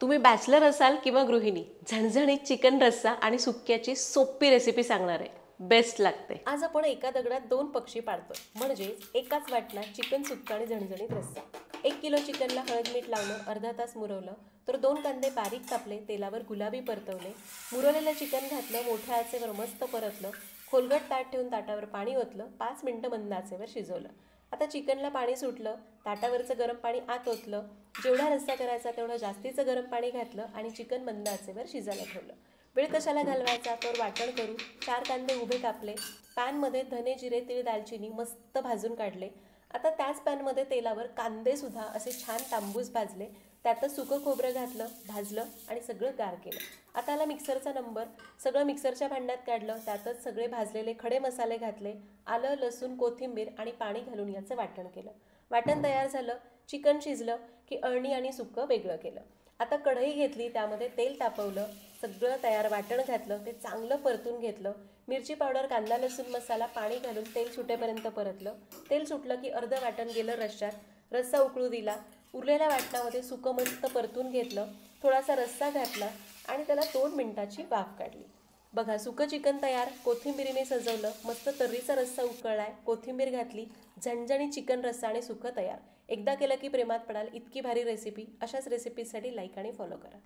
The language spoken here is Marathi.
तुम्ही बॅचलर असाल किंवा गृहिणी, झणझणीत चिकन रस्सा आणि सुक्याची सोपी रेसिपी सांगणार आहे. बेस्ट लागते. आज आपण एका दगडात दोन पक्षी पाळतोय, म्हणजे एकाच वाटणात चिकन सुक्का आणि झणझणीत रस्सा. 1 किलो चिकनला हळद मीठ लावलं, अर्धा तास मुरवलं, तर 2 कांदे बारीक कापले, तेलावर गुलाबी परतवले, मुरवलेलं चिकन घातलं, मोठ्या आचेवर मस्त परतलं, खोलगट ताट ठेवून ताटावर पाणी ओतलं, 5 मिनिटं मंद आचेवर शिजवलं. आता चिकनला पाणी सुटलं, ताटावरचं गरम पाणी आत ओतलं, जेवढा रस्सा करायचा तेवढं जास्तीचं गरम पाणी घातलं आणि चिकन मंद आचेवर शिजायला ठेवलं. वेळ कशाला घालवायचा, तर वाटण करू. 4 कांदे उभे कापले, पॅनमध्ये धने, जिरे, तीळ, दालचिनी मस्त भाजून काढले. आता त्याच पॅनमध्ये तेलावर कांदेसुद्धा असे छान तांबूस भाजले, त्यातच सुकं खोबरं घातलं, भाजलं आणि सगळं गार केलं. आता आला मिक्सरचा नंबर, सगळं मिक्सरच्या भांड्यात काढलं, त्यातच सगळे भाजलेले खडे मसाले घातले, आलं, लसूण, कोथिंबीर आणि पाणी घालून याचं वाटण केलं. वाटण तयार झालं, चिकन शिजलं की अळणी आणि सुकं वेगळं केलं. आता कढई घेतली, त्यामध्ये तेल तापवलं, सगळं तयार वाटण घातलं, ते चांगलं परतून घेतलं. मिरची पावडर, कांदा, लसूण मसाला, पाणी घालून तेल सुटेपर्यंत परतलं. तेल सुटलं की अर्धं वाटण गेलं रश्श्यात, रस्सा उकळू दिला. उरलेल्या वाटणामध्ये सुकं मस्त परतून घेतलं, थोडासा रस्सा घातला आणि त्याला 2 मिनिटाची वाफ काढली. बघा, सुकं चिकन तयार, कोथिंबीरीने सजवलं, मस्त तर्रीचा रस्सा उकळलाय, कोथिंबीर घातली, झणझणीत चिकन रस्सा आणि सुकं तयार. एकदा केलं की प्रेमात पडाल, इतकी भारी रेसिपी. अशाच रेसिपीसाठी लाईक आणि फॉलो करा.